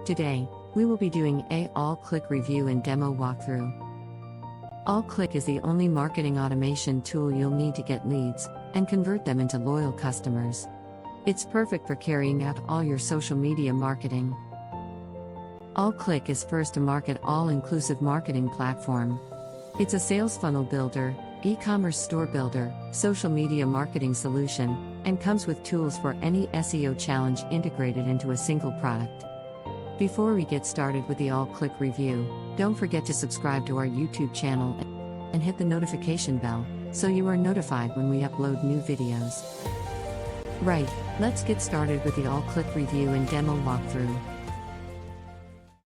Today, we will be doing a AllClick review and demo walkthrough. AllClick is the only marketing automation tool you'll need to get leads and convert them into loyal customers. It's perfect for carrying out all your social media marketing. AllClick is first to market all-inclusive marketing platform. It's a sales funnel builder, e-commerce store builder, social media marketing solution, and comes with tools for any SEO challenge integrated into a single product. Before we get started with the AllClick review, don't forget to subscribe to our YouTube channel and hit the notification bell so you are notified when we upload new videos. Right, let's get started with the AllClick review and demo walkthrough.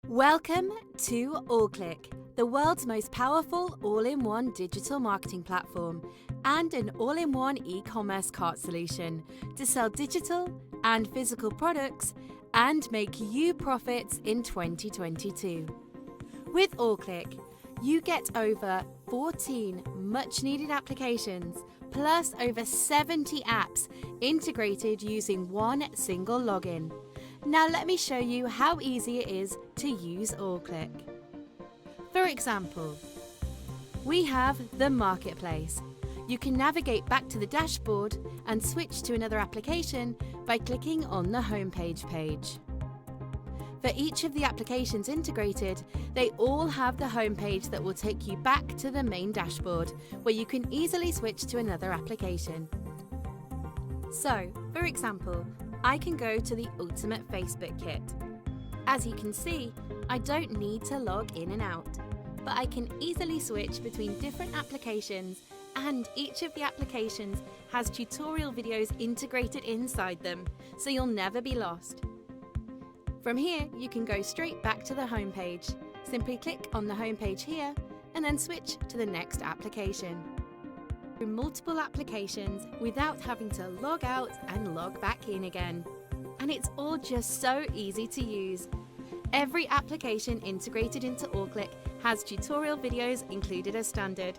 Welcome to AllClick, the world's most powerful all-in-one digital marketing platform and an all-in-one e-commerce cart solution to sell digital and physical products and make you profits in 2022. With AllClick, you get over 14 much-needed applications plus over 70 apps integrated using one single login. Now let me show you how easy it is to use AllClick. For example, we have the marketplace. You can navigate back to the dashboard and switch to another application by clicking on the homepage page. For each of the applications integrated, they all have the homepage that will take you back to the main dashboard, where you can easily switch to another application. So, for example, I can go to the Ultimate Facebook Kit. As you can see, I don't need to log in and out, but I can easily switch between different applications, and each of the applications has tutorial videos integrated inside them, so you'll never be lost. From here, you can go straight back to the home page. Simply click on the home page here and then switch to the next application. Through multiple applications without having to log out and log back in again. And it's all just so easy to use. Every application integrated into AllClick has tutorial videos included as standard.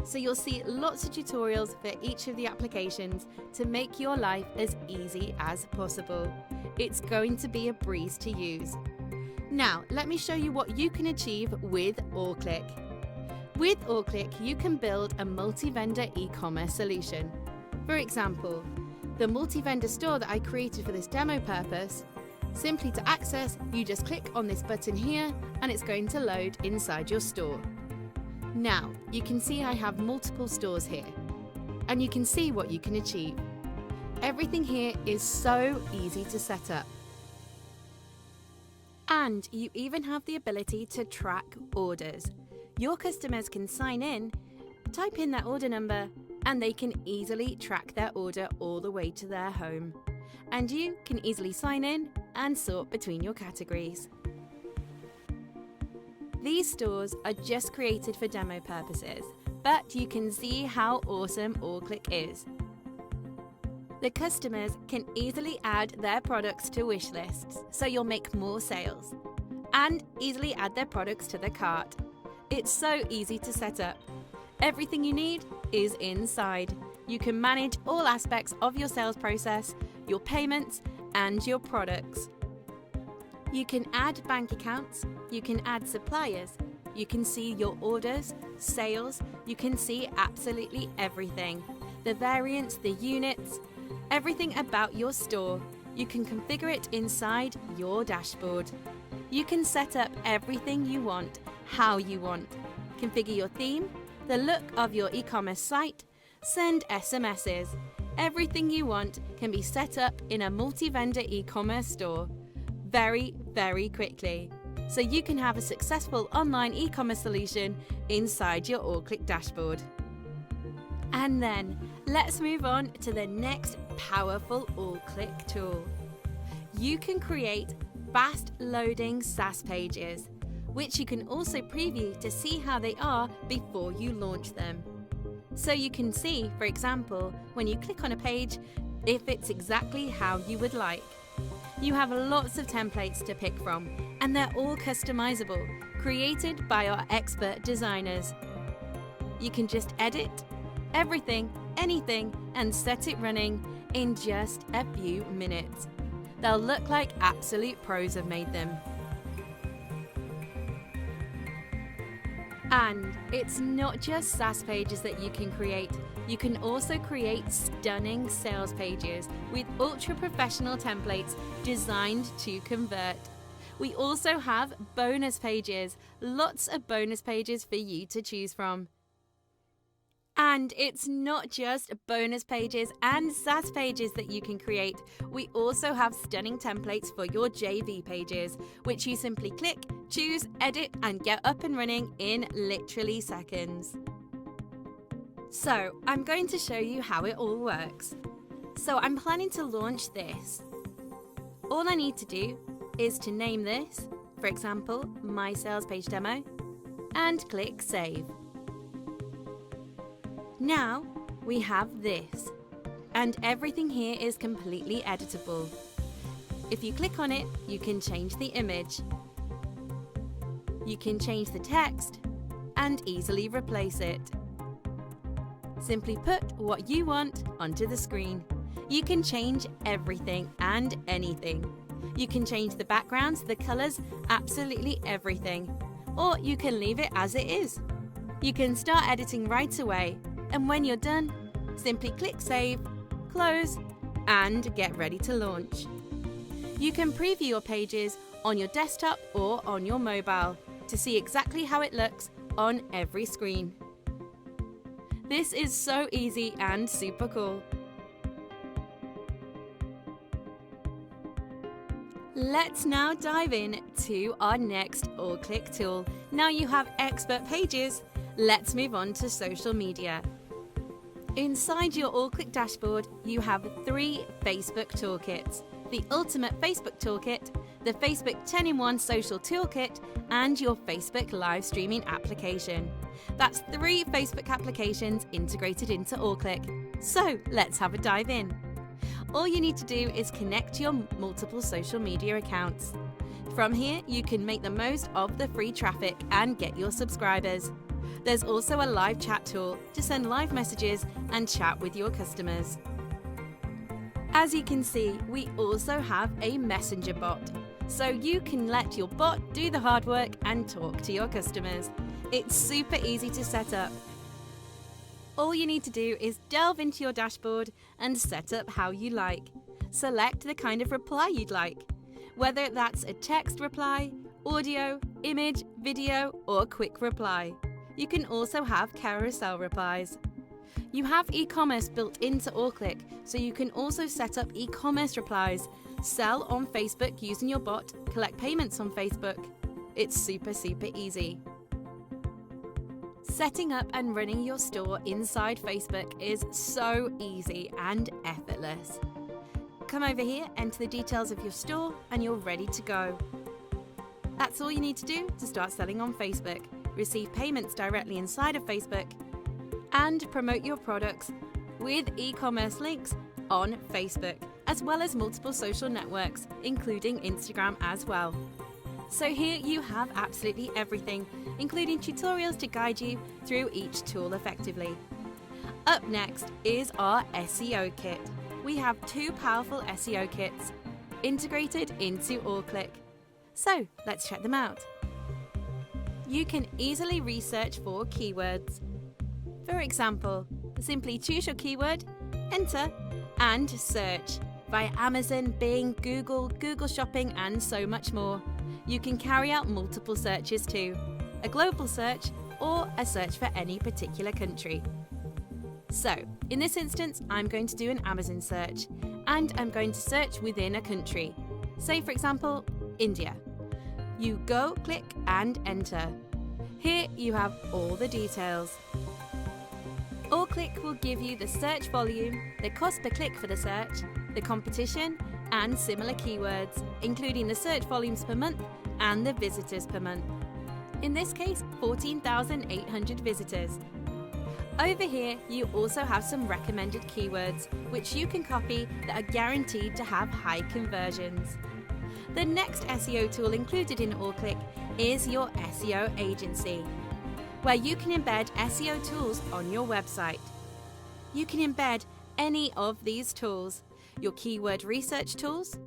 So you'll see lots of tutorials for each of the applications to make your life as easy as possible. It's going to be a breeze to use. Now, let me show you what you can achieve with AllClick. With AllClick, you can build a multi-vendor e-commerce solution. For example, the multi-vendor store that I created for this demo purpose, simply to access, you just click on this button here and it's going to load inside your store. Now, you can see I have multiple stores here, and you can see what you can achieve. Everything here is so easy to set up. And you even have the ability to track orders. Your customers can sign in, type in their order number, and they can easily track their order all the way to their home. And you can easily sign in and sort between your categories. These stores are just created for demo purposes, but you can see how awesome AllClick is. The customers can easily add their products to wish lists, so you'll make more sales, and easily add their products to the cart. It's so easy to set up. Everything you need is inside. You can manage all aspects of your sales process, your payments, and your products. You can add bank accounts, you can add suppliers, you can see your orders, sales, you can see absolutely everything. The variants, the units, everything about your store. You can configure it inside your dashboard. You can set up everything you want, how you want. Configure your theme, the look of your e-commerce site, send SMSs. Everything you want can be set up in a multi-vendor e-commerce store very, very quickly. So you can have a successful online e-commerce solution inside your AllClick dashboard. And then let's move on to the next powerful AllClick tool. You can create fast loading SaaS pages, which you can also preview to see how they are before you launch them. So you can see, for example, when you click on a page, if it's exactly how you would like. You have lots of templates to pick from, and they're all customizable, created by our expert designers. You can just edit everything, anything, and set it running in just a few minutes. They'll look like absolute pros have made them. And it's not just SaaS pages that you can create. You can also create stunning sales pages with ultra-professional templates designed to convert. We also have bonus pages, lots of bonus pages for you to choose from. And it's not just bonus pages and SaaS pages that you can create. We also have stunning templates for your JV pages, which you simply click, choose, edit, and get up and running in literally seconds. So I'm going to show you how it all works. So I'm planning to launch this. All I need to do is to name this, for example, my sales page demo, and click save. Now we have this, and everything here is completely editable. If you click on it, you can change the image, you can change the text, and easily replace it. Simply put what you want onto the screen. You can change everything and anything. You can change the backgrounds, the colors, absolutely everything. Or you can leave it as it is. You can start editing right away. And when you're done, simply click save, close, and get ready to launch. You can preview your pages on your desktop or on your mobile to see exactly how it looks on every screen. This is so easy and super cool. Let's now dive in to our next AllClick tool. Now you have expert pages, let's move on to social media. Inside your AllClick dashboard, you have 3 Facebook toolkits: the Ultimate Facebook Toolkit, the Facebook 10-in-1 Social Toolkit, and your Facebook live streaming application. That's 3 Facebook applications integrated into AllClick. So let's have a dive in. All you need to do is connect your multiple social media accounts. From here, you can make the most of the free traffic and get your subscribers. There's also a live chat tool to send live messages and chat with your customers. As you can see, we also have a messenger bot, so you can let your bot do the hard work and talk to your customers. It's super easy to set up. All you need to do is delve into your dashboard and set up how you like. Select the kind of reply you'd like, whether that's a text reply, audio, image, video, or quick reply. You can also have carousel replies. You have e-commerce built into AllClick, so you can also set up e-commerce replies, sell on Facebook using your bot, collect payments on Facebook. It's super easy. Setting up and running your store inside Facebook is so easy and effortless. Come over here, enter the details of your store, and you're ready to go. That's all you need to do to start selling on Facebook, receive payments directly inside of Facebook, and promote your products with e-commerce links on Facebook, as well as multiple social networks, including Instagram as well. So here you have absolutely everything, including tutorials to guide you through each tool effectively. Up next is our SEO kit. We have 2 powerful SEO kits integrated into AllClick. So let's check them out. You can easily research for keywords. For example, simply choose your keyword, enter, and search via Amazon, Bing, Google, Google Shopping, and so much more. You can carry out multiple searches too, a global search or a search for any particular country. So, in this instance, I'm going to do an Amazon search, and I'm going to search within a country. Say, for example, India. You go, click, and enter. Here you have all the details. AllClick will give you the search volume, the cost per click for the search, the competition, and similar keywords, including the search volumes per month and the visitors per month. In this case, 14,800 visitors. Over here, you also have some recommended keywords, which you can copy that are guaranteed to have high conversions. The next SEO tool included in AllClick is your SEO agency, where you can embed SEO tools on your website. You can embed any of these tools: your keyword research tools,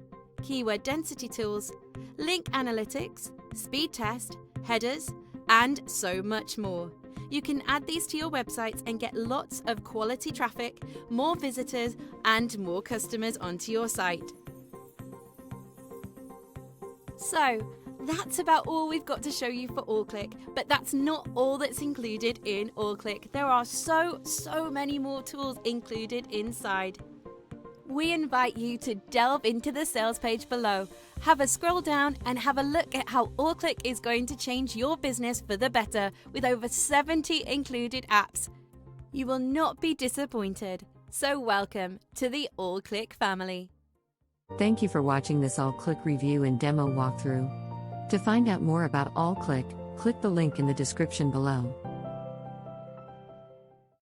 keyword density tools, link analytics, speed test, headers, and so much more. You can add these to your websites and get lots of quality traffic, more visitors, and more customers onto your site. So, that's about all we've got to show you for AllClick, but that's not all that's included in AllClick. There are so many more tools included inside. We invite you to delve into the sales page below, have a scroll down and have a look at how AllClick is going to change your business for the better with over 70 included apps. You will not be disappointed. So welcome to the AllClick family. Thank you for watching this AllClick review and demo walkthrough. To find out more about AllClick, click the link in the description below.